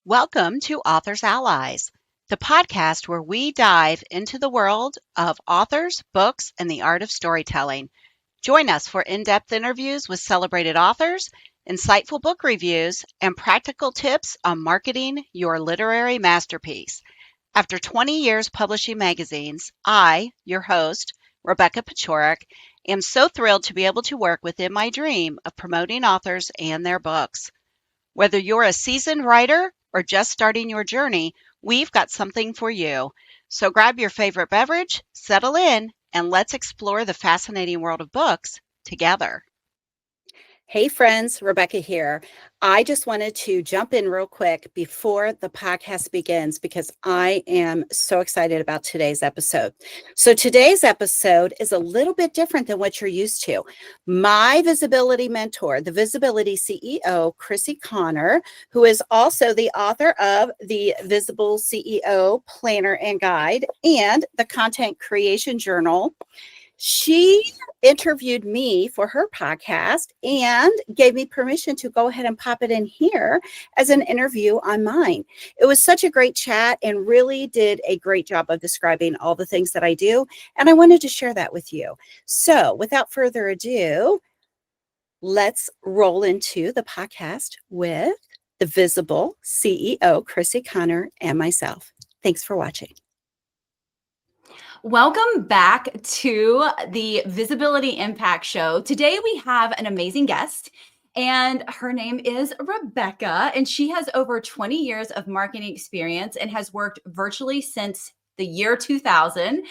Welcome to Authors Allies, the podcast where we dive into the world of authors, books, and the art of storytelling. Join us for in-depth interviews with celebrated authors, insightful book reviews, and practical tips on marketing your literary masterpiece. After 20 years publishing magazines, I, your host, Rebecca Paciorek, am so thrilled to be able to work within my dream of promoting authors and their books. Whether you're a seasoned writer or just starting your journey, we've got something for you. So grab your favorite beverage, settle in, and let's explore the fascinating world of books together. Hey friends, Rebecca here. I just wanted to jump in real quick before the podcast begins because I am so excited about today's episode. So today's episode is a little bit different than what you're used to. My visibility mentor, the visibility CEO, Crissy Conner, who is also the author of the Visible CEO Planner and Guide and the Content Creation Journal, she interviewed me for her podcast and gave me permission to go ahead and pop it in here as an interview on mine. It was such a great chat and really did a great job of describing all the things that I do. And I wanted to share that with you. So without further ado, let's roll into the podcast with the Visible CEO, Crissy Conner, and myself. Thanks for watching. Welcome back to the Visibility Impact Show. Today we have an amazing guest, and her name is Rebecca, and she has over 20 years of marketing experience and has worked virtually since the year 2000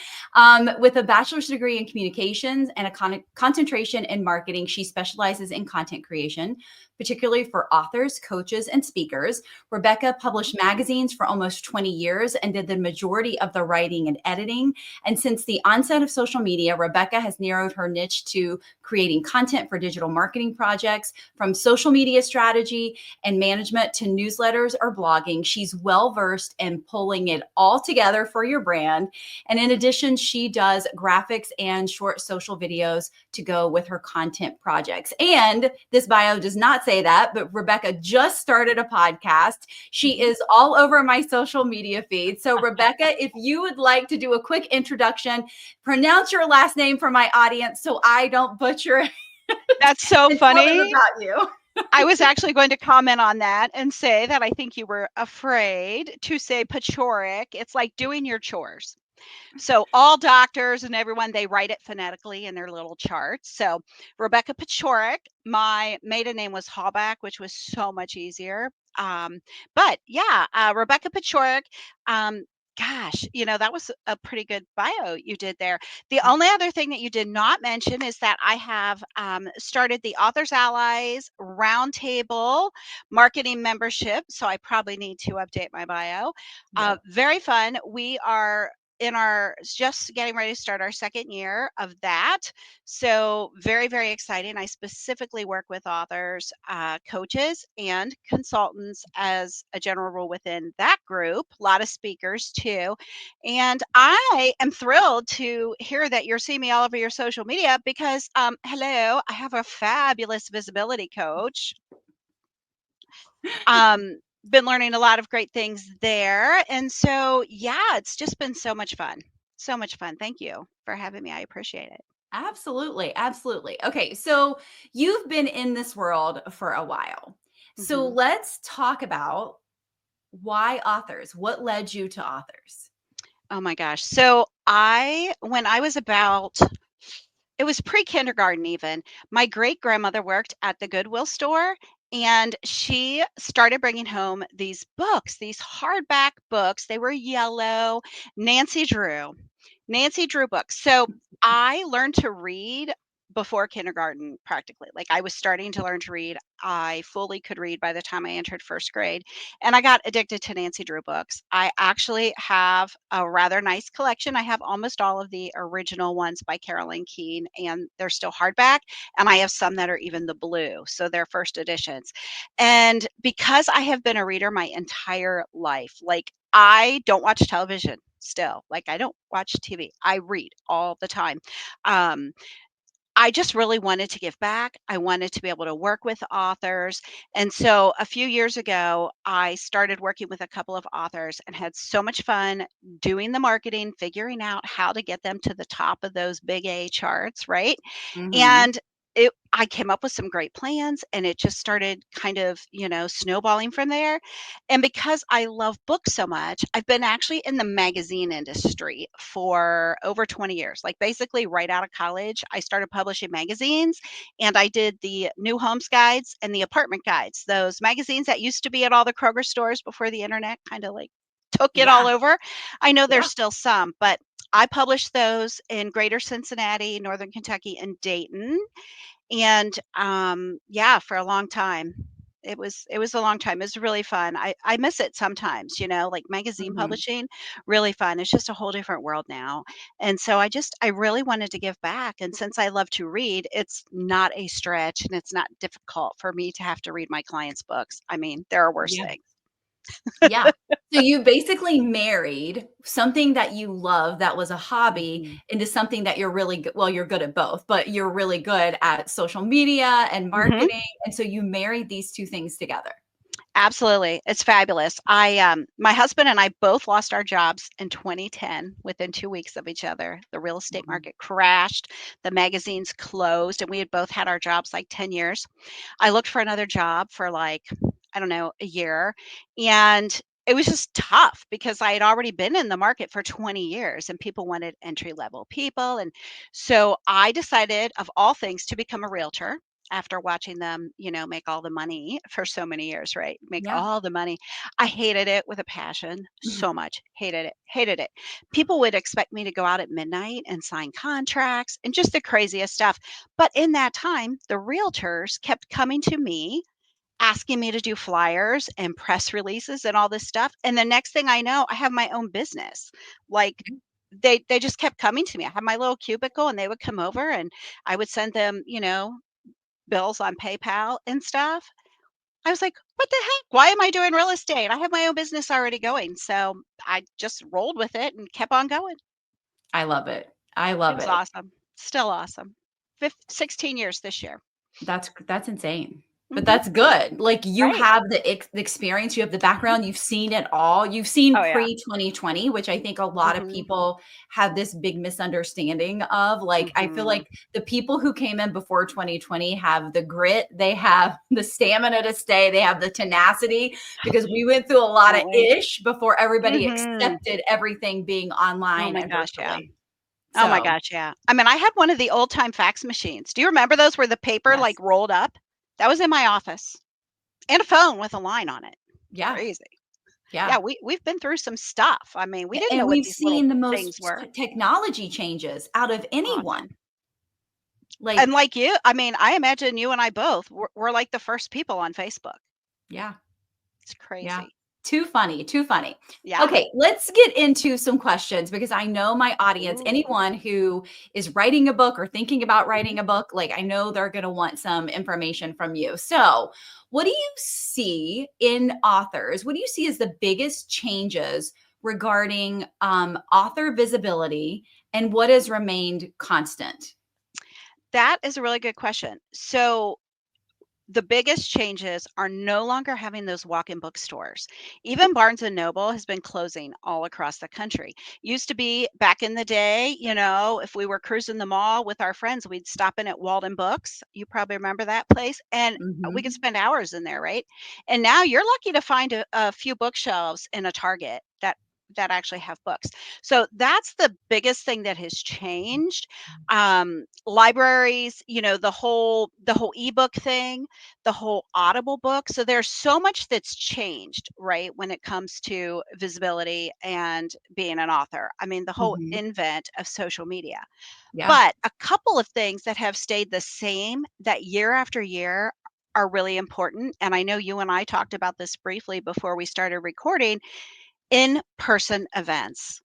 with a bachelor's degree in communications and a concentration in marketing. She specializes in content creation, particularly for authors, coaches, and speakers. Rebecca published magazines for almost 20 years and did the majority of the writing and editing. And since the onset of social media, Rebecca has narrowed her niche to creating content for digital marketing projects, from social media strategy and management to newsletters or blogging. She's well-versed in pulling it all together for your brand. And in addition, she does graphics and short social videos to go with her content projects. And this bio does not say that, but Rebecca just started a podcast. She is all over my social media feed. So Rebecca, if you would like to do a quick introduction, pronounce your last name for my audience so I don't butcher it. That's so funny. Tell them about you. I was actually going to comment on that and say that I think you were afraid to say Paciorek. It's like doing your chores. So all doctors and everyone, they write it phonetically in their little charts. So Rebecca Paciorek, my maiden name was Hallback, which was so much easier. But yeah, Rebecca Paciorek, gosh, that was a pretty good bio you did there. The only other thing that you did not mention is that I have started the Authors Allies Roundtable marketing membership. So I probably need to update my bio. Yeah. Very fun. We are just getting ready to start our second year of that. So very, very exciting. I specifically work with authors, coaches, and consultants as a general rule within that group. A lot of speakers too. And I am thrilled to hear that you're seeing me all over your social media because, hello, I have a fabulous visibility coach. Been learning a lot of great things there. And so, yeah, it's just been so much fun. So much fun. Thank you for having me. I appreciate it. Absolutely. Absolutely. Okay. So you've been in this world for a while. So let's talk about why authors. What led you to authors? Oh my gosh. So when I was it was pre-kindergarten even, my great-grandmother worked at the Goodwill store, and she started bringing home these books, these hardback books. They were yellow, Nancy Drew books. So I learned to read before kindergarten practically. Like I was starting to learn to read. I fully could read by the time I entered first grade, and I got addicted to Nancy Drew books. I actually have a rather nice collection. I have almost all of the original ones by Carolyn Keene, and they're still hardback, and I have some that are even the blue, so they're first editions. And because I have been a reader my entire life, like I don't watch television still. Like I don't watch TV. I read all the time. I just really wanted to give back. I wanted to be able to work with authors. And so a few years ago, I started working with a couple of authors and had so much fun doing the marketing, figuring out how to get them to the top of those big A charts, right? Mm-hmm. And I came up with some great plans and it just started kind of, snowballing from there. And because I love books so much, I've been actually in the magazine industry for over 20 years. Like basically right out of college, I started publishing magazines and I did the new homes guides and the apartment guides, those magazines that used to be at all the Kroger stores before the internet kind of like took it all Yeah. over. I know Yeah. there's still some, but I published those in Greater Cincinnati, Northern Kentucky, and Dayton. And yeah, for a long time. It was a long time. It was really fun. I miss it sometimes, like magazine Mm-hmm. publishing, really fun. It's just a whole different world now. And so I really wanted to give back. And since I love to read, it's not a stretch and it's not difficult for me to have to read my clients' books. I mean, there are worse Yeah. things. Yeah. So you basically married something that you love that was a hobby Mhm. into something that you're really good. Well, you're good at both, but you're really good at social media and Mhm. marketing. And so you married these two things together. Absolutely. It's fabulous. My husband and I both lost our jobs in 2010 within 2 weeks of each other. The real estate Mhm. market crashed, the magazines closed, and we had both had our jobs like 10 years. I looked for another job for like, I don't know, a year, and it was just tough because I had already been in the market for 20 years and people wanted entry level people. And so I decided, of all things, to become a realtor after watching them, make all the money for so many years, right? Make Yeah. all the money. I hated it with a passion so much. Hated it. Hated it. People would expect me to go out at midnight and sign contracts and just the craziest stuff. But in that time, the realtors kept coming to me asking me to do flyers and press releases and all this stuff. And the next thing I know, I have my own business. Like they just kept coming to me. I had my little cubicle and they would come over and I would send them, bills on PayPal and stuff. I was like, "What the heck? Why am I doing real estate? I have my own business already going." So I just rolled with it and kept on going. I love it. I It love was it. awesome. Still awesome. 16 years this year. That's insane. But Mhm. that's good. Like, you Right. have the experience, you have the Mhm. background, you've seen it all. You've seen Oh, yeah. pre-2020, which I think a lot of Mhm. people have this big misunderstanding of. Like, I feel Mhm. like the people who came in before 2020 have the grit, they have the stamina to stay, they have the tenacity, because we went through a lot of Don't we? ish before everybody Mhm. accepted everything being Oh online my and gosh, yeah. virtually. Oh my So, gosh, yeah. I mean, I had one of the old time fax machines. Do you remember those where the paper like yes. rolled up? That was in my office. And a phone with a line on it. Yeah. Crazy. Yeah. Yeah, we've been through some stuff. I mean, we didn't know And what we've these little seen the most things were. technology changes out of anyone. Awesome. And Like, like you, I mean, I imagine you and I both were like the first people on Facebook. yeah, It's yeah. crazy. Too funny, too funny. Yeah. Okay, let's get into some questions because I know my audience, Ooh. anyone who is writing a book or thinking about Mhm. writing a book, like I know they're going to want some information from you. So, what do you see in authors? What do you see as the biggest changes regarding author visibility, and what has remained constant? That is a really good question. So the biggest changes are no longer having those walk-in bookstores. Even Barnes and Noble has been closing all across the country. Used to be back in the day, if we were cruising the mall with our friends, we'd stop in at Walden Books. You probably remember that place, and we could Mhm. spend hours in there, right? And now you're lucky to find a few bookshelves in a Target that actually have books. So that's the biggest thing that has changed. Libraries, the whole ebook thing, the whole Audible book. So there's so much that's changed, right, when it comes to visibility and being an author. I mean, the whole Mhm. invent of social media. Yeah. But a couple of things that have stayed the same that year after year are really important. And I know you and I talked about this briefly before we started recording. In person events.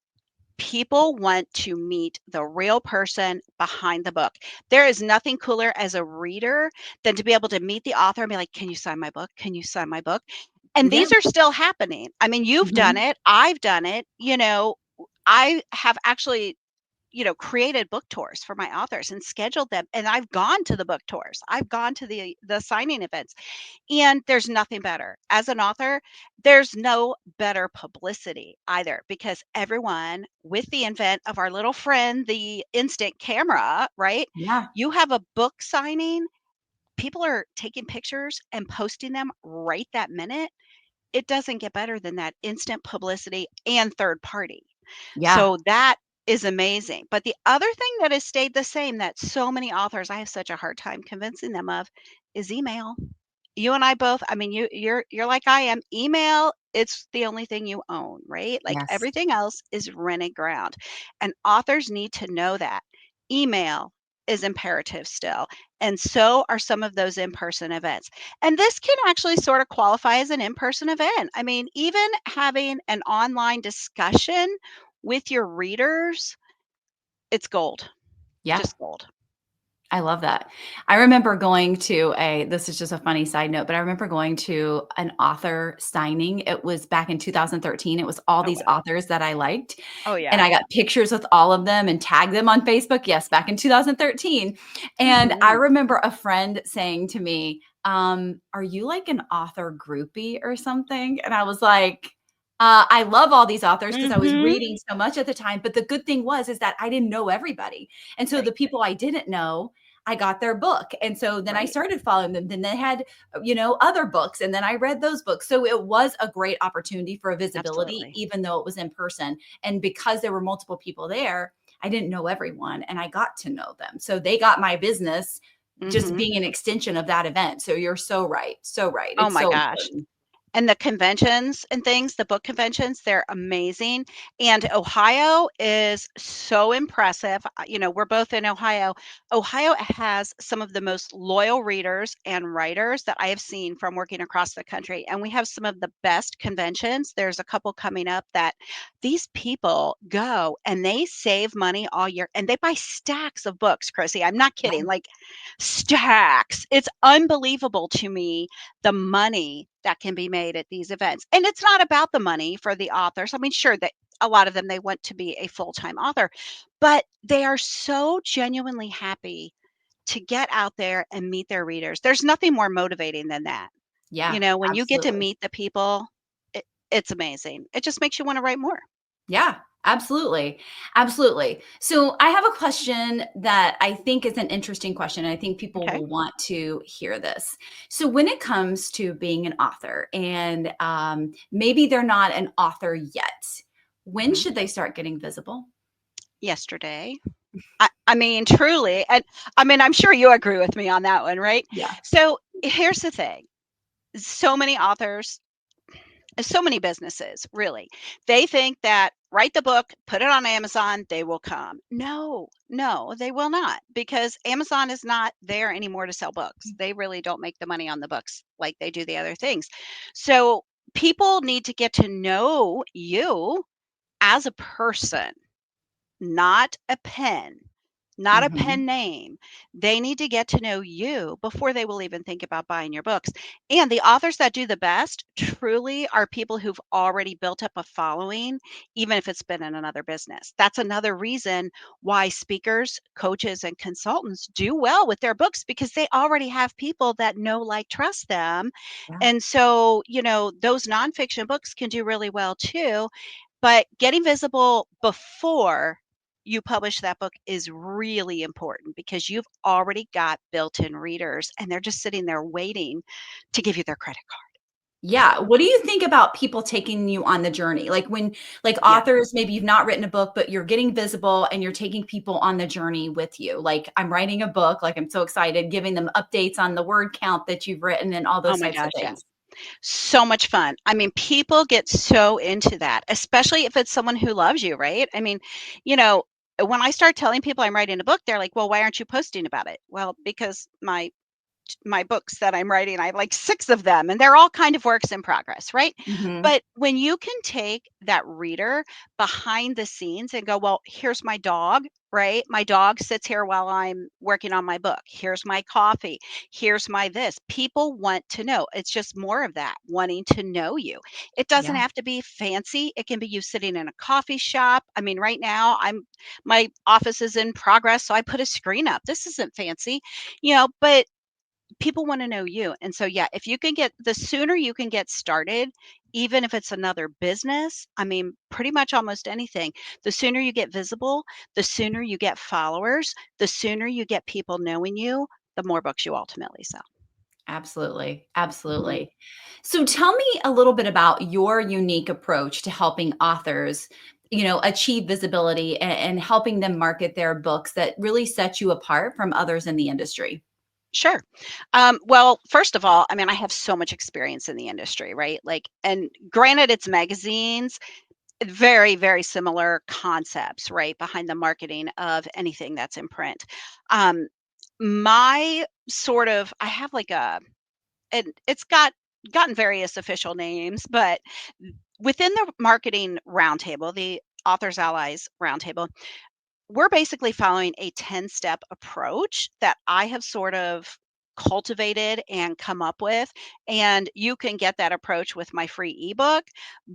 People want to meet the real person behind the book. There is nothing cooler as a reader than to be able to meet the author and be like, "Can you sign my book? Can you sign my book?" And Yeah. these are still happening. I mean, you've done Mhm. it. I've done it. I have actually created book tours for my authors and scheduled them. And I've gone to the book tours. I've gone to the signing events. And there's nothing better. As an author, there's no better publicity either, because everyone, with the invent of our little friend, the instant camera, right? Yeah. You have a book signing, people are taking pictures and posting them right that minute. It doesn't get better than that instant publicity and third party. Yeah. So that is amazing. But the other thing that has stayed the same that so many authors, I have such a hard time convincing them of, is email. You and I both, I mean, you're like I am. Email, it's the only thing you own, right? Like Yes. everything else is rented ground. And authors need to know that. Email is imperative still. And so are some of those in-person events. And this can actually sort of qualify as an in-person event. I mean, even having an online discussion with your readers, it's gold, Yeah. just gold. I love that. I remember going to this is just a funny side note, but I remember going to an author signing. It was back in 2013. It was all Oh, these wow. authors that I liked. Oh, And yeah. I got pictures with all of them and tagged them on Facebook. Yes, back in 2013. And I Mhm. remember a friend saying to me, are you like an author groupie or something? And I was like, I love all these authors because I was Mhm. reading so much at the time. But the good thing is that I didn't know everybody. And so Right, the people I didn't know, I got their book. And so then I right. started following them. Then they had, other books. And then I read those books. So it was a great opportunity for a visibility, Absolutely. even though it was in person. And because there were multiple people there, I didn't know everyone and I got to know them. So they got my business just Mhm. being an extension of that event. So you're so right. So right. Oh It's my so gosh. important. And the conventions and things, the book conventions, they're amazing. And Ohio is so impressive. We're both in Ohio. Ohio has some of the most loyal readers and writers that I have seen from working across the country. And we have some of the best conventions. There's a couple coming up that these people go and they save money all year and they buy stacks of books, Chrissy. I'm not kidding, Yeah. like stacks. It's unbelievable to me the money that can be made at these events. And it's not about the money for the authors. I mean, sure that a lot of them they want to be a full-time author, but they are so genuinely happy to get out there and meet their readers. There's nothing more motivating than that. Yeah, When you get to absolutely. meet the people, it's amazing. It just makes you want to write more. Yeah, absolutely. Absolutely. So I have a question that I think is an interesting question. And I think people Okay. will want to hear this. So when it comes to being an author and maybe they're not an author yet, when Mhm. should they start getting visible? Yesterday. I mean, truly. And I mean, I'm sure you agree with me on that one, right? Yeah. So here's the thing. So many authors, so many businesses, really, they think that write the book, put it on Amazon, they will come. No, no, they will not, because Amazon is not there anymore to sell books. They really don't make the money on the books like they do the other things. So people need to get to know you as a person, not a pen, not a Mhm. pen name. They need to get to know you before they will even think about buying your books. And the authors that do the best truly are people who've already built up a following, even if it's been in another business. That's another reason why speakers, coaches, and consultants do well with their books, because they already have people that know, like, trust them. Yeah. And so, those nonfiction books can do really well too. But getting visible before you publish that book is really important, because you've already got built-in readers and they're just sitting there waiting to give you their credit card. Yeah. What do you think about people taking you on the journey? Like when, like Yeah. authors, maybe you've not written a book, but you're getting visible and you're taking people on the journey with you. Like I'm writing a book, like I'm so excited, giving them updates on the word count that you've written and all Oh those my types of gosh, yeah. things. So much fun. I mean, people get so into that, especially if it's someone who loves you, right? I mean, you know, when I start telling people I'm writing a book, they're like, "Well, why aren't you posting about it?" Well, because my my books that I'm writing. I have like 6 of them, and they're all kind of works in progress, right? Mhm. But when you can take that reader behind the scenes and go, well, here's my dog, right? My dog sits here while I'm working on my book. Here's my coffee. Here's my this. People want to know. It's just more of that, wanting to know you. It doesn't Yeah. have to be fancy. It can be you sitting in a coffee shop. I mean, right now my office is in progress, so I put a screen up. This isn't fancy, but people want to know you. And so, yeah, if you can get the sooner you can get started, even if it's another business, I mean, pretty much almost anything, the sooner you get visible, the sooner you get followers, the sooner you get people knowing you, the more books you ultimately sell. Absolutely. Mhm. Absolutely. So tell me a little bit about your unique approach to helping authors, achieve visibility and helping them market their books that really set you apart from others in the industry. Sure. Well, first of all, I mean, I have so much experience in the industry, right? Like, and granted, it's magazines, very, very similar concepts, right, behind the marketing of anything that's in print. Um, my sort of, I have like and it's gotten various official names, but within the marketing roundtable, the Authors Allies Roundtable, we're basically following a 10-step approach that I have sort of cultivated and come up with. And you can get that approach with my free ebook.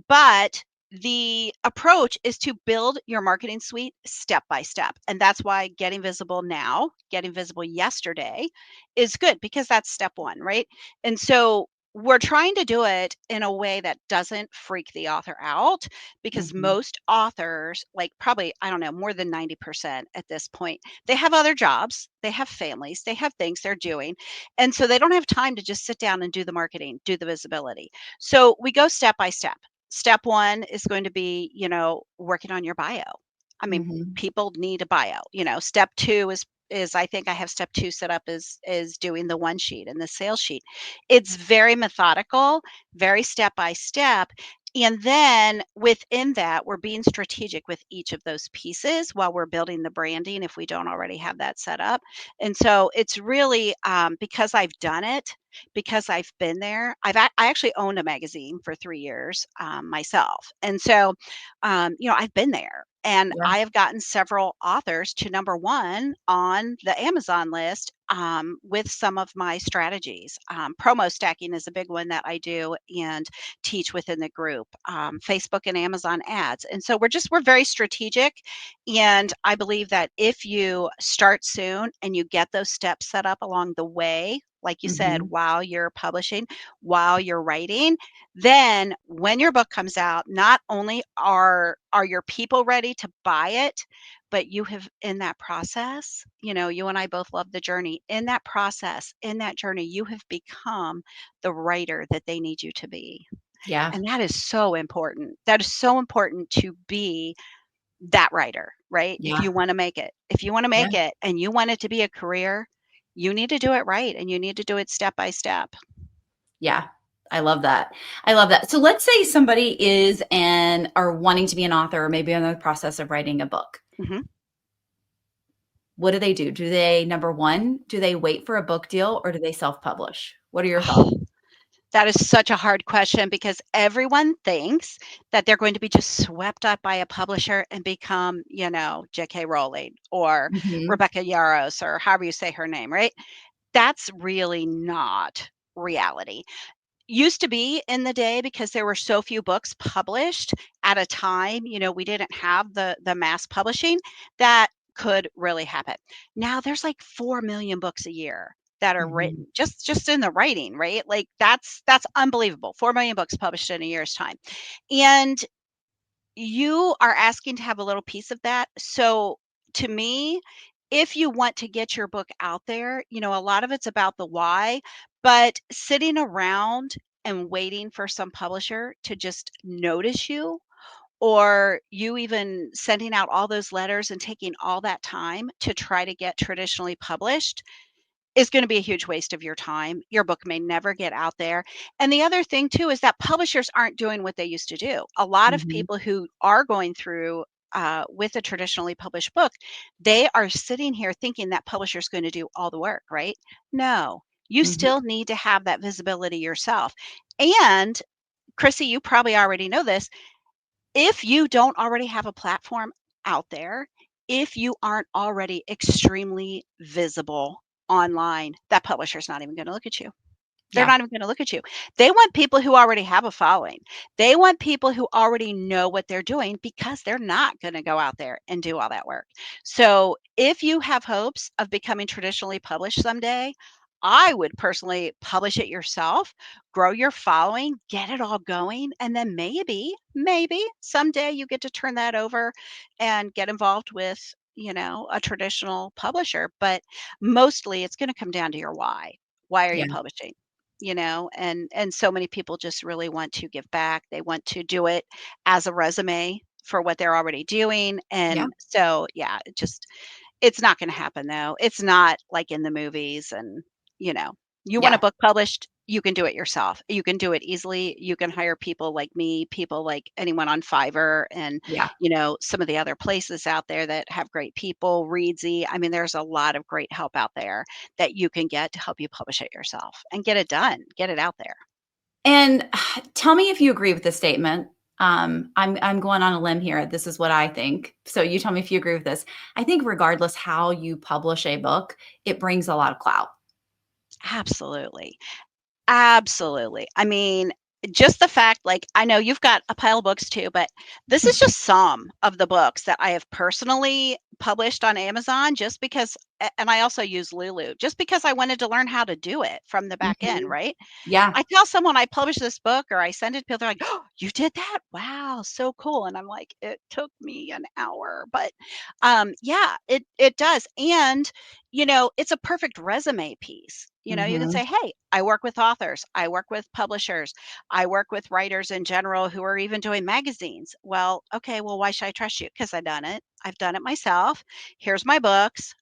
But the approach is to build your marketing suite step by step. And that's why getting visible now, getting visible yesterday is good because that's step one, right? And so we're trying to do it in a way that doesn't freak the author out because Mhm. most authors, like probably, I don't know, more than 90% at this point, they have other jobs, they have families, they have things they're doing. And so they don't have time to just sit down and do the marketing, do the visibility. So we go step by step. Step one is going to be, working on your bio. I mean, Mhm. people need a bio. Step two is I think I have step two set up is doing the one sheet and the sales sheet. It's very methodical, very step by step, and then within that, we're being strategic with each of those pieces while we're building the branding if we don't already have that set up. And so it's really because I've done it, because I've been there. I actually owned a magazine for 3 years myself. And so, I've been there. And Yeah. I have gotten several authors to number one on the Amazon list with some of my strategies. Promo stacking is a big one that I do and teach within the group, Facebook and Amazon ads. And so we're very strategic. And I believe that if you start soon and you get those steps set up along the way, like you said, Mhm. while you're publishing, while you're writing, then when your book comes out, not only are your people ready to buy it, but you have in that process, you and I both love the journey. In that process, in that journey, you have become the writer that they need you to be. Yeah. And that is so important. That is so important to be that writer, right? If Yeah. you want to make it. If you want to Yeah. make it and you want it to be a career, you need to do it right and you need to do it step by step. Yeah. I love that. I love that. So let's say somebody is and are wanting to be an author or maybe in the process of writing a book. Mhm. What do they do? Do they, number one, do they wait for a book deal or do they self-publish? What are your thoughts? Oh, that is such a hard question because everyone thinks that they're going to be just swept up by a publisher and become, J.K. Rowling or Mhm. Rebecca Yarros or however you say her name, right? That's really not reality. Used to be in the day because there were so few books published at a time, we didn't have the mass publishing that could really happen. Now there's like 4 million books a year that are Mhm. written just in the writing, right? Like that's unbelievable. 4 million books published in a year's time. And you are asking to have a little piece of that. So to me, if you want to get your book out there, a lot of it's about the why, but sitting around and waiting for some publisher to just notice you, or you even sending out all those letters and taking all that time to try to get traditionally published is going to be a huge waste of your time. Your book may never get out there. And the other thing too is that publishers aren't doing what they used to do. A lot of Mhm. people who are going through with a traditionally published book, they are sitting here thinking that publisher's going to do all the work, right? No, You Mhm. still need to have that visibility yourself. And Crissy, you probably already know this. If you don't already have a platform out there, if you aren't already extremely visible online, that publisher's not even going to look at you. They're Yeah. not even gonna look at you. They want people who already have a following. They want people who already know what they're doing because they're not gonna go out there and do all that work. So, if you have hopes of becoming traditionally published someday, I would personally publish it yourself, grow your following, get it all going, and then maybe someday you get to turn that over and get involved with, a traditional publisher, but mostly it's gonna come down to your why. Why are Yeah. you publishing? And so many people just really want to give back. They want to do it as a resume for what they're already doing. Yeah. And so, yeah, it's not going to happen though. It's not like in the movies. And, you know, you want a Yeah. book published, you can do it yourself. You can do it easily. You can hire people like me, people like anyone on Fiverr, and, Yeah. some of the other places out there that have great people, Readsy. I mean, there's a lot of great help out there that you can get to help you publish it yourself and get it done, get it out there. And tell me if you agree with this statement. I'm going on a limb here. This is what I think. So you tell me if you agree with this. I think regardless how you publish a book, it brings a lot of clout. Absolutely. Absolutely. I mean, just the fact, like, I know you've got a pile of books too, but this is just some of the books that I have personally published on Amazon just because, and I also use Lulu, just because I wanted to learn how to do it from the back end, Mhm. right? Yeah. I tell someone I published this book or I send it to people, they're like, "Oh, you did that? Wow, so cool." And I'm like, "It took me an hour." But yeah, it does. And it's a perfect resume piece. You can Mhm. say, "Hey, I work with authors, I work with publishers, I work with writers in general who are even doing magazines." Well, okay, well, why should I trust you? Because I've done it. I've done it myself. Here's my books.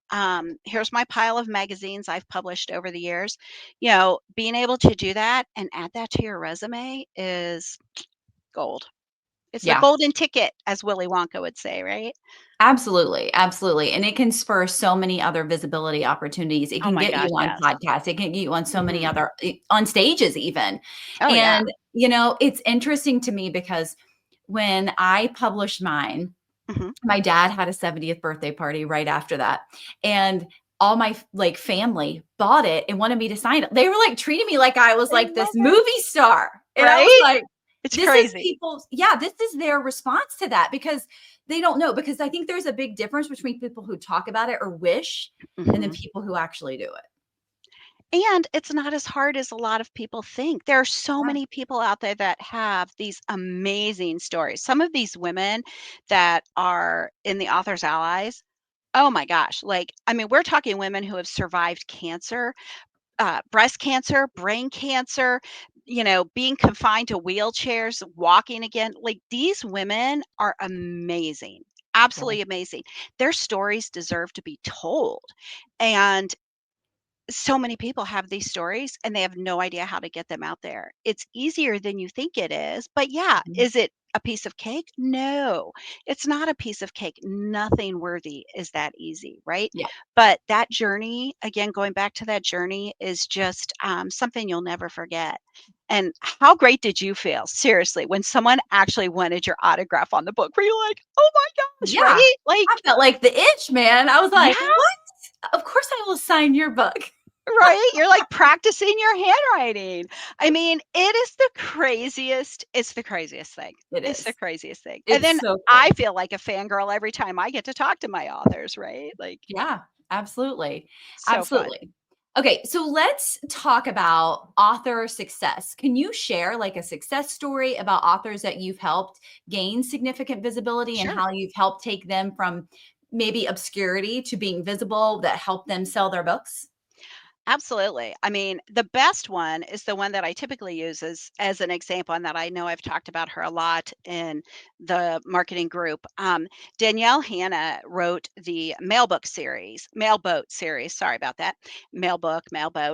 Here's my pile of magazines I've published over the years. Being able to do that and add that to your resume is gold. It's the Yeah. golden ticket, as Willy Wonka would say, right? Absolutely, absolutely, and it can spur so many other visibility opportunities. It Oh can my get you gosh, on yes. podcasts, it can get you on so many Mhm. other on stages even, Oh, yeah. and, it's interesting to me because when I published mine, Mhm. my dad had a 70th birthday party right after that, and all my, like, family bought it and wanted me to sign it. They were, like, treating me like I was, I like, this love it. movie star, and I was Right? like, It's this is crazy. people's yeah, this is their response to that because they don't know because I think there's a big difference between people who talk about it or wish and then Mhm. people who actually do it. And it's not as hard as a lot of people think. There are so Yeah. many people out there that have these amazing stories. Some of these women that are in the Authors Allies, oh my gosh, like, I mean, we're talking women who have survived cancer, breast cancer, brain cancer, being confined to wheelchairs, walking again. Like, these women are amazing, Yeah. absolutely amazing. Their stories deserve to be told. And so many people have these stories and they have no idea how to get them out there. It's easier than you think it is. But yeah, Mhm. is it a piece of cake? No, it's not a piece of cake. Nothing worthy is that easy, right? Yeah. But that journey, again, going back to that journey, is just something you'll never forget. And how great did you feel, seriously, when someone actually wanted your autograph on the book? Were you like, oh my gosh, Yeah. right? I Like, felt like the itch, man. I was yeah. like, "What? Of course I will sign your book." Right? You're, like, practicing your handwriting. I mean, it's the craziest thing. It It's the is. craziest thing. And It's then so I cool. feel like a fangirl every time I get to talk to my authors, right? Like, Yeah, absolutely. so fun. Absolutely. Okay, so let's talk about author success. Can you share like a success story about authors that you've helped gain significant visibility and Sure. how you've helped take them from maybe obscurity to being visible that helped them sell their books? Absolutely. I mean, the best one is the one that I typically use as an example, and that I know I've talked about her a lot in the marketing group. Danielle Hanna wrote the Mailboat series. Sorry about that. Mailboat.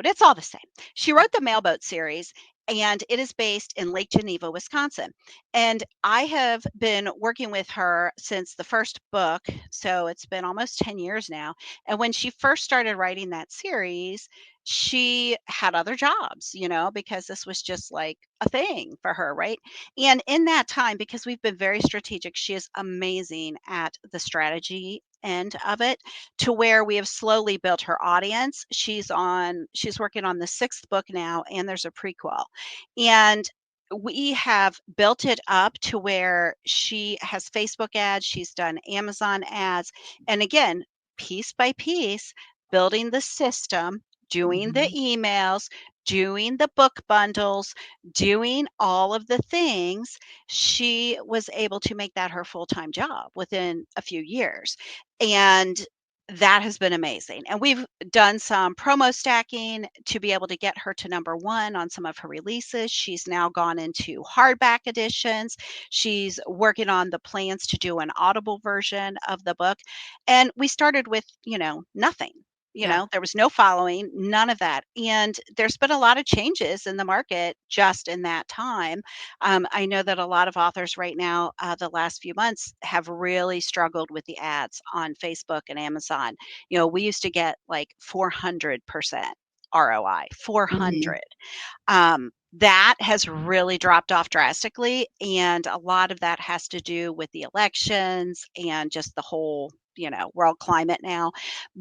It's all the same. She wrote the Mailboat series, and it is based in Lake Geneva, Wisconsin. And I have been working with her since the first book, so it's been almost 10 years now. And when she first started writing that series, she had other jobs, because this was just like a thing for her, right? And in that time, because we've been very strategic, she is amazing at the strategy end of it, to where we have slowly built her audience. She's working on the 6th book now, and there's a prequel. And we have built it up to where she has Facebook ads, she's done Amazon ads, and again, piece by piece, building the system, doing the emails, doing the book bundles, doing all of the things. She was able to make that her full-time job within a few years. And that has been amazing. And we've done some promo stacking to be able to get her to #1 on some of her releases. She's now gone into hardback editions. She's working on the plans to do an Audible version of the book. And we started with, nothing. Yeah. There was no following, none of that. And there's been a lot of changes in the market just in that time. I know that a lot of authors right now, the last few months, have really struggled with the ads on Facebook and Amazon. We used to get like 400% ROI, 400. That has really dropped off drastically. And a lot of that has to do with the elections and just the whole, world climate now.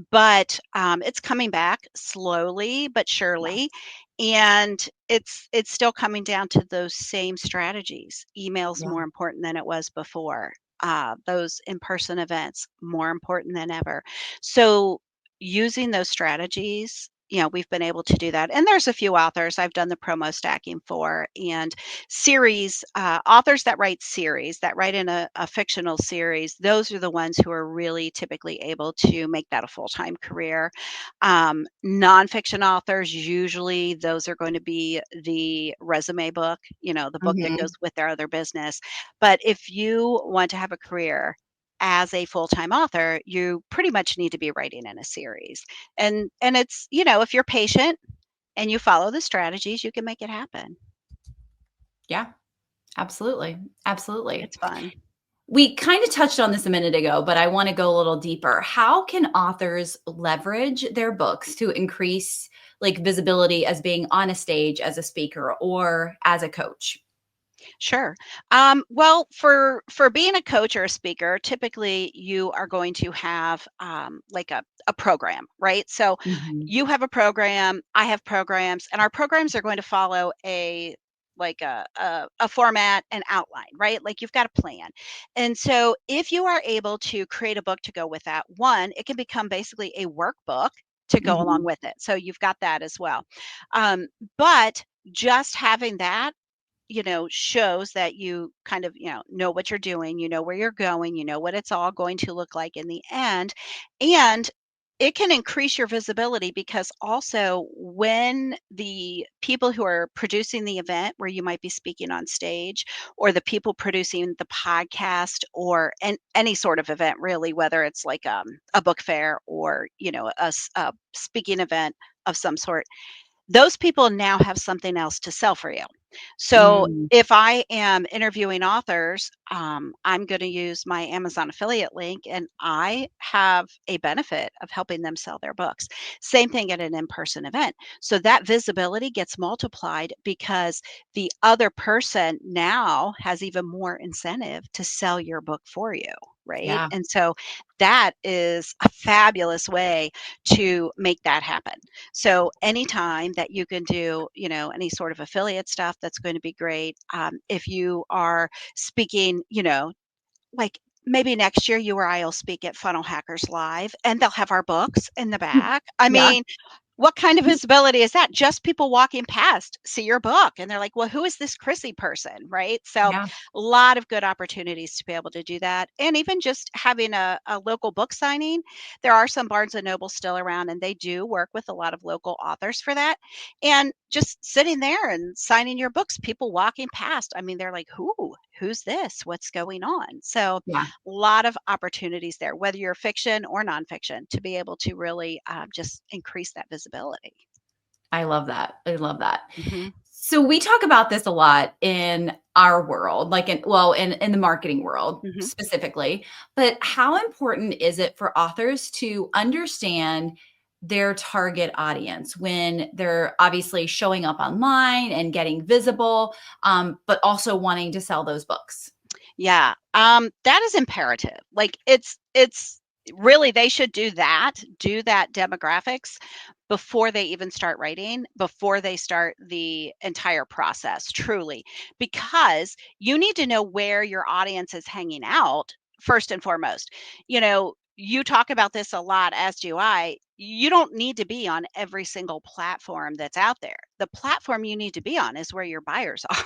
But it's coming back slowly but Yeah. surely. And it's still coming down to those same strategies. Email's Yeah. more important than it was before. Those in-person events more important than ever. So using those strategies, we've been able to do that. And there's a few authors I've done the promo stacking for, and series authors that write in a fictional series. Those are the ones who are really typically able to make that a full-time career. Nonfiction authors, usually those are going to be the resume book, the book that goes with their other business. But if you want to have a career as a full-time author, you pretty much need to be writing in a series. And it's, if you're patient and you follow the strategies, you can make it happen. Yeah. Absolutely. Absolutely. It's fun. We kind of touched on this a minute ago, but I want to go a little deeper. How can authors leverage their books to increase like visibility as being on a stage as a speaker or as a coach? Sure. Well, for being a coach or a speaker, typically you are going to have like a program, right? So Mhm. you have a program, I have programs, and our programs are going to follow a format, an outline, right? Like you've got a plan. And so if you are able to create a book to go with that, one, it can become basically a workbook to go along Mhm. with it. So you've got that as well. Um, but just having that, shows that you kind of, know what you're doing, where you're going, what it's all going to look like in the end. And it can increase your visibility, because also when the people who are producing the event where you might be speaking on stage, or the people producing the podcast, or any sort of event really, whether it's like a book fair, or a speaking event of some sort, those people now have something else to sell for you. So Mm. if I am interviewing authors, I'm going to use my Amazon affiliate link, and I have a benefit of helping them sell their books. Same thing at an in-person event. So that visibility gets multiplied, because the other person now has even more incentive to sell your book for you, right? Yeah. And so that is a fabulous way to make that happen. So anytime that you can do, any sort of affiliate stuff, that's going to be great. If you are speaking, like maybe next year you or I will speak at Funnel Hackers Live, and they'll have our books in the back. I Yeah. mean, what kind of visibility is that? Just people walking past see your book, and they're like, well, who is this Crissy person, right? So Yeah. a lot of good opportunities to be able to do that. And even just having a local book signing. There are some Barnes and Noble still around, and they do work with a lot of local authors for that. And just sitting there and signing your books, people walking past, I mean, they're like, who's this? What's going on? So Yeah. a lot of opportunities there, whether you're fiction or nonfiction, to be able to really just increase that visibility. I love that. I love that. Mhm. So we talk about this a lot in our world, like in the marketing world Mhm. specifically. But how important is it for authors to understand their target audience when they're obviously showing up online and getting visible, but also wanting to sell those books? Yeah, that is imperative. Like it's really they should do that demographics before they even start writing, before they start the entire process, truly. Because you need to know where your audience is hanging out first and foremost. You talk about this a lot, as do I. You don't need to be on every single platform that's out there. The platform you need to be on is where your buyers are.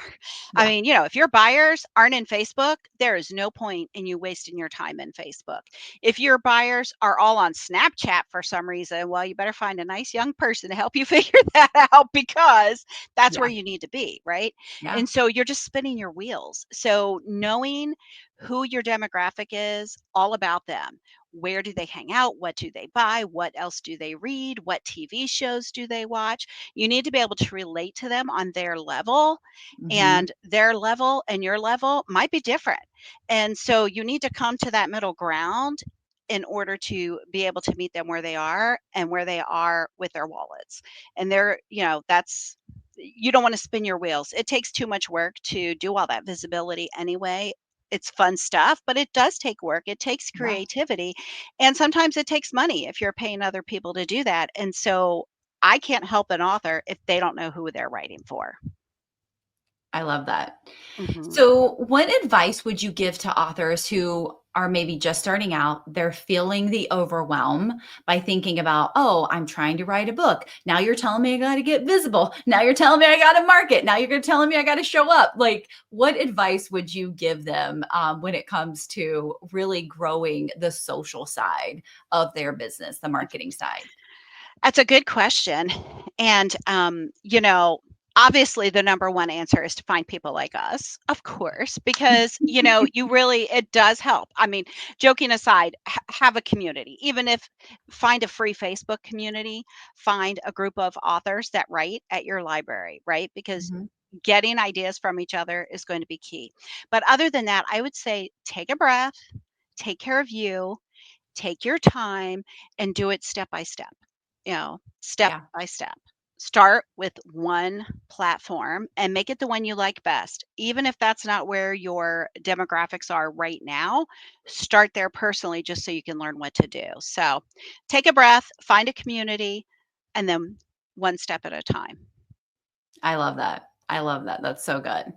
I Yeah. mean, if your buyers aren't in Facebook, there is no point in you wasting your time in Facebook. If your buyers are all on Snapchat for some reason, well, you better find a nice young person to help you figure that out, because that's where Yeah. you need to be, right? Yeah. And so you're just spinning your wheels. So knowing who your demographic is, all about them. Where do they hang out? What do they buy? What else do they read? What TV shows do they watch? You need to be able to relate to them on their level, Hmm. and their level and your level might be different. And so you need to come to that middle ground in order to be able to meet them where they are and where they are with their wallets. And that's, you don't want to spin your wheels. It takes too much work to do all that visibility anyway. It's fun stuff, but it does take work. It takes Yeah. creativity. And sometimes it takes money if you're paying other people to do that. And so I can't help an author if they don't know who they're writing for. I love that. Mhm. So, what advice would you give to authors who are maybe just starting out? They're feeling the overwhelm by thinking about, oh, I'm trying to write a book. Now you're telling me I got to get visible. Now you're telling me I got to market. Now you're telling me I got to show up. Like, what advice would you give them when it comes to really growing the social side of their business, the marketing side? That's a good question. And, obviously the number one answer is to find people like us, of course, because, it does help. I mean, joking aside, have a community. Even if find a free Facebook community, find a group of authors that write at your library, right? Because Mhm. getting ideas from each other is going to be key. But other than that, I would say take a breath, take care of you, take your time, and do it step by step, step Yeah. by step. Start with one platform and make it the one you like best. Even if that's not where your demographics are right now, start there personally just so you can learn what to do. So take a breath, find a community, and then one step at a time. I love that. I love that. That's so good.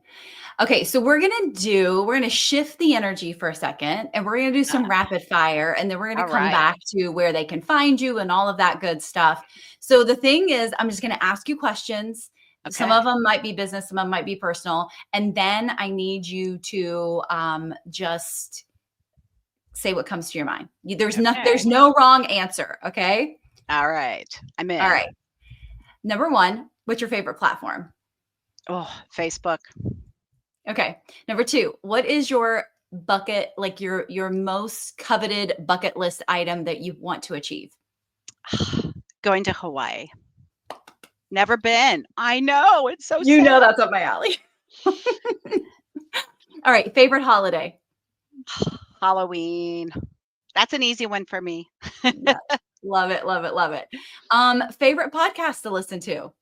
Okay, so we're gonna shift the energy for a second and we're gonna do some rapid fire and then we're gonna All come right. back to where they can find you and all of that good stuff. So the thing is, I'm just gonna ask you questions. Some Okay. of them might be business, some of them might be personal. And then I need you to just say what comes to your mind. There's Okay. no wrong answer. Okay. All right. I'm All in. right. Number one, what's your favorite platform? Oh, Facebook. Okay. Number two, what is your bucket, like your most coveted bucket list item that you want to achieve? Going to Hawaii. Never been. I know. It's so You know sad. that's up my alley. All right. Favorite holiday? Halloween. That's an easy one for me. Yeah. Love it. Love it. Love it. Favorite podcast to listen to?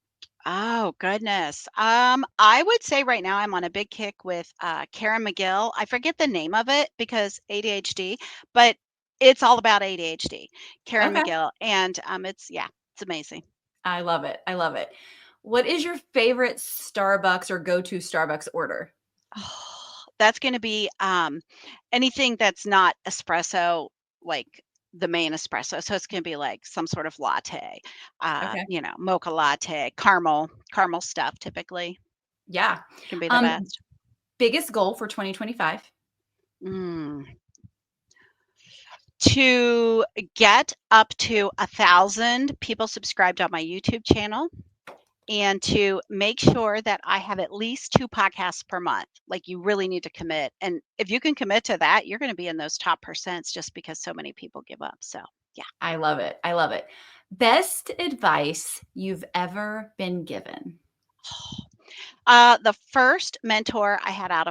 Oh, goodness. I would say right now I'm on a big kick with Karen McGill. I forget the name of it because ADHD, but it's all about ADHD. Karen Okay. McGill. And it's amazing. I love it. I love it. What is your favorite Starbucks or go-to Starbucks order? That's going to be anything that's not espresso, like the main espresso. So it's going to be like some sort of latte, Okay. mocha latte, caramel stuff typically Yeah. can be the Um, best. biggest goal for 2025? Mm. To get up to 1,000 people subscribed on my YouTube channel, and to make sure that I have at least 2 podcasts per month. Like, you really need to commit, and if you can commit to that, you're gonna be in those top percents just because so many people give up, so, yeah. I love it. I love it. Best advice you've ever been given? The first mentor I had out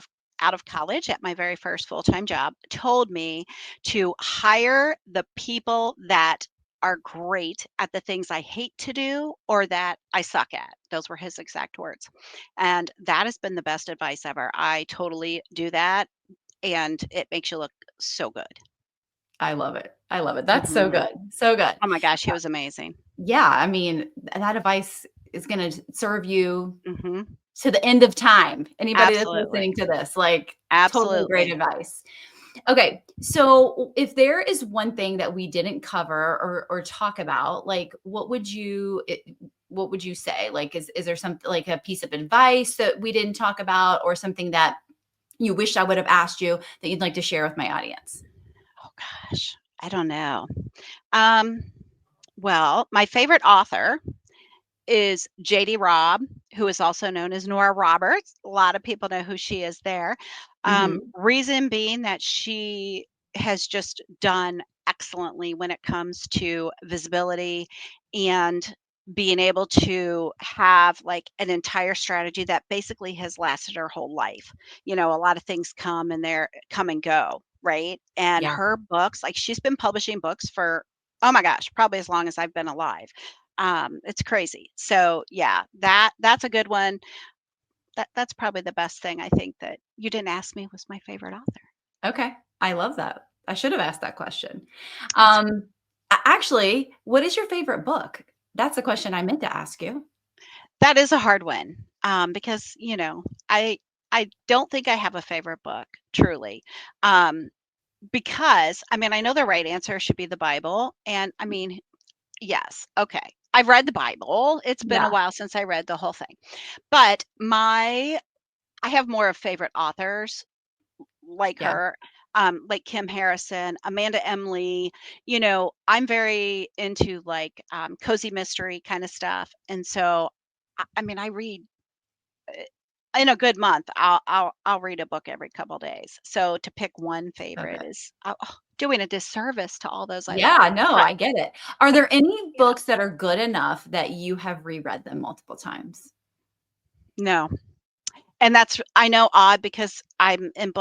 of college at my very first full-time job told me to hire the people that are great at the things I hate to do or that I suck at. Those were his exact words. And that has been the best advice ever. I totally do that, and it makes you look so good. I love it. I love it. That's so Mhm. good. So good. Oh my gosh, he was amazing. Yeah, I mean, that advice is going to serve you Mhm. to the end of time. Anybody that's Absolutely. listening to this, like, totally great Absolutely. advice. Okay, so if there is one thing that we didn't cover or talk about, like, what would you say? Like, is there something like a piece of advice that we didn't talk about, or something that you wish I would have asked you that you'd like to share with my audience? Oh gosh, I don't know. Um, well, my favorite author is JD Robb, who is also known as Nora Roberts. A lot of people know who she is there. Mhm. Reason being that she has just done excellently when it comes to visibility and being able to have like an entire strategy that basically has lasted her whole life. A lot of things come and go, right? And Yeah. her books, like she's been publishing books for, oh my gosh, probably as long as I've been alive. It's crazy. So yeah, that's a good one. That's probably the best thing I think that you didn't ask me was my favorite author. Okay. I love that. I should have asked that question. It's Actually, what is your favorite book? That's the question I meant to ask you. that is a hard one. Because I don't think I have a favorite book, truly. Um, because I mean I know the right answer should be the Bible. And I mean, yes, okay. I've read the Bible. It's been a Yeah. while since I read the whole thing. But I have more of favorite authors like Yeah. her, like Kim Harrison, Amanda Emily. I'm very into like cozy mystery kind of stuff, and so I mean, I read in a good month. I'll read a book every couple days. So to pick one So favorite good. is doing a disservice to all those I Yeah, love. no, But I get it. Are there any yeah, books that are good enough that you have reread them multiple times? no, and that's I know odd because I'm in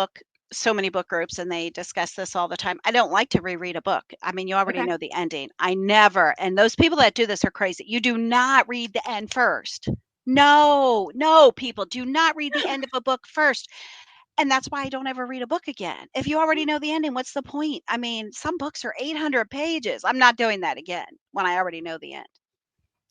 so many book groups and they discuss this all the time. I don't like to reread a book. I mean, you already Okay. know the ending. I never, and those people that do this are crazy. You do not read the end first. No, no, people do not read the end of a book first. And that's why I don't ever read a book again. If you already know the ending, what's the point? I mean, some books are 800 pages. I'm not doing that again when I already know the end.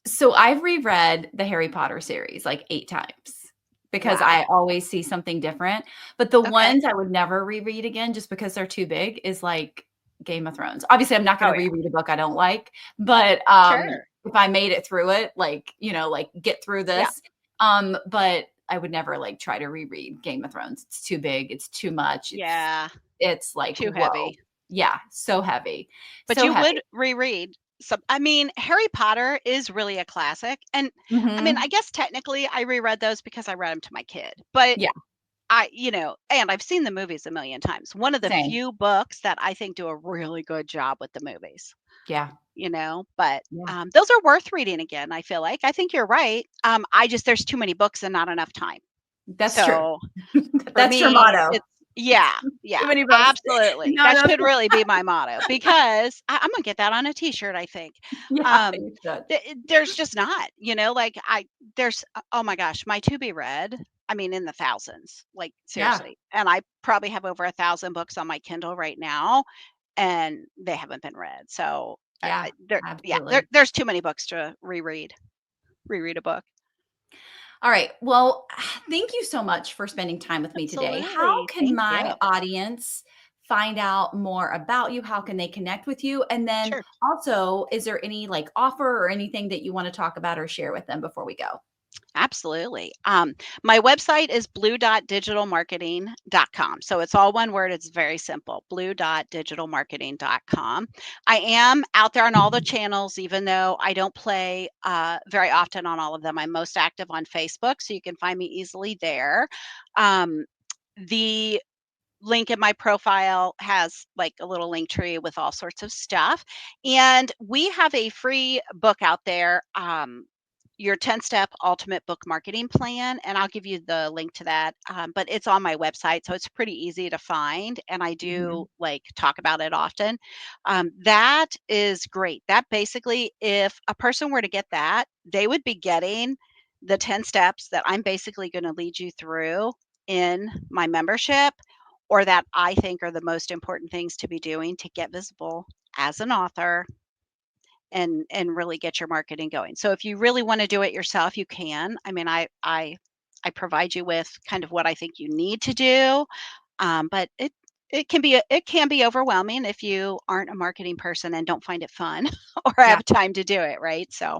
So I've reread the Harry Potter series like 8 times because Wow. I always see something different. But the Okay. ones I would never reread again just because they're too big is like Game of Thrones. Obviously, I'm not Oh, gonna yeah. reread a book I don't like, but, Sure. if I made it through it, like, like, get through Yeah. this, but I would never, like, try to reread Game of Thrones. It's too big, it's too much, Yeah. it's like, Too whoa. heavy. Yeah, so heavy, But so you heavy. would reread some. I mean, Harry Potter is really a classic, and, I mean, I Mhm. guess technically I reread those because I read them to my kid, but Yeah, and I've seen the movies a million times. One of the same. few books that I think do a really good job with the movies, Yeah, but, yeah. those are worth reading again, I feel like. I think you're right. I just there's too many books and not enough time. That's true. So for That's your me, motto. it's yeah, Too yeah, many books. absolutely. Not That enough. should really be my motto because I'm gonna get that on a T-shirt, I think. Yeah, Um, you should. there's just not, like oh my gosh, my to be read, I mean, in the thousands, like Yeah, seriously. And I probably have over 1,000 books on my Kindle right now, and they haven't been read. So yeah, yeah, absolutely. there's too many books to reread a book. All right. Well, thank you so much for spending time with me today. How Absolutely, can thank you. my audience find out more about you? How can they connect with you? And then Sure. also, is there any like offer or anything that you want to talk about or share with them before we go? Absolutely. My website is blue.digitalmarketing.com. So it's all one word. It's very simple. Blue.digitalmarketing.com. I am out there on all the channels, even though I don't play very often on all of them. I'm most active on Facebook, so you can find me easily there. Um, the link in my profile has like a little link tree with all sorts of stuff. And we have a free book out there. your 10-step ultimate book marketing plan, and I'll give you the link to that. But it's on my website, so it's pretty easy to find, and I do like talk about it often. That is great. That basically, if a person were to get that, they would be getting the 10 steps that I'm basically going to lead you through in my membership, or that I think are the most important things to be doing to get visible as an author and really get your marketing going. So if you really want to do it yourself, you can. I mean, I provide you with kind of what I think you need to do, but it can be overwhelming if you aren't a marketing person and don't find it fun or Yeah. have time to do it, right? So,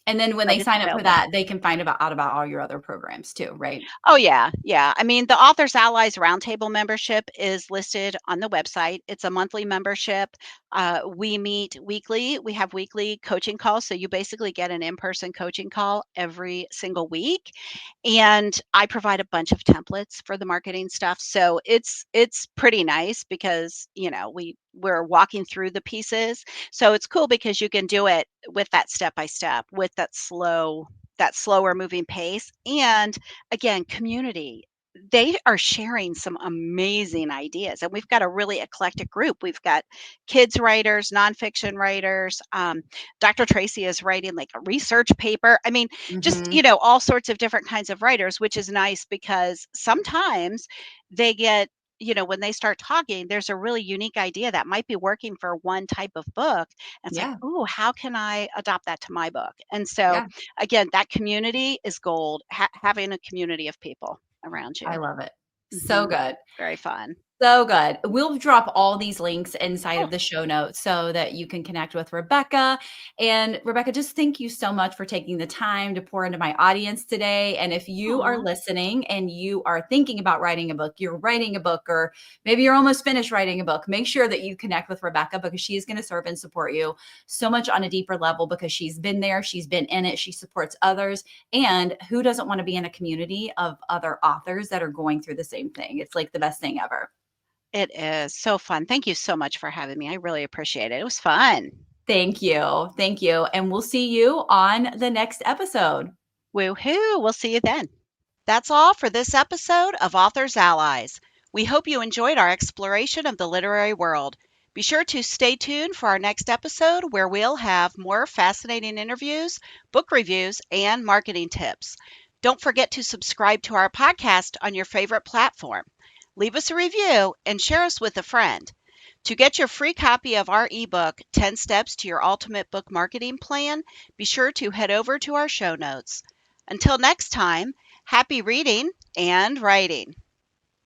And then when but they it's sign up for available. that, they can find out about all your other programs too, right? Oh, yeah, yeah. I mean, the Authors Allies Roundtable membership is listed on the website. It's a monthly membership. We meet weekly. We have weekly coaching calls. So you basically get an in-person coaching call every single week. And I provide a bunch of templates for the marketing stuff. So it's pretty nice because, we're walking through the pieces. So it's cool because you can do it with that step by step, with that slower moving pace. And again, community. They are sharing some amazing ideas, and we've got a really eclectic group. We've got kids writers, nonfiction writers. Dr. Tracy is writing like a research paper. I mean, just all sorts of different kinds of writers, which is nice because sometimes they get when they start talking, there's a really unique idea that might be working for one type of book. And it's like, Yeah. oh, how can I adopt that to my book? And so Yeah. again, that community is gold. Having a community of people around you. I love it. So Mhm. good. Very fun. So good. We'll drop all these links inside Oh, of the show notes so that you can connect with Rebecca. And Rebecca, just thank you so much for taking the time to pour into my audience today. And if you are aw. listening and you are thinking about writing a book, you're writing a book, or maybe you're almost finished writing a book, make sure that you connect with Rebecca because she is going to serve and support you so much on a deeper level because she's been there, she's been in it, she supports others. And who doesn't want to be in a community of other authors that are going through the same thing? It's like the best thing ever. It is so fun. Thank you so much for having me. I really appreciate it. It was fun. Thank you. Thank you. And we'll see you on the next episode. Woohoo. We'll see you then. That's all for this episode of Authors Allies. We hope you enjoyed our exploration of the literary world. Be sure to stay tuned for our next episode where we'll have more fascinating interviews, book reviews, and marketing tips. Don't forget to subscribe to our podcast on your favorite platform. Leave us a review and share us with a friend. To get your free copy of our ebook, 10 Steps to Your Ultimate Book Marketing Plan, be sure to head over to our show notes. Until next time, happy reading and writing.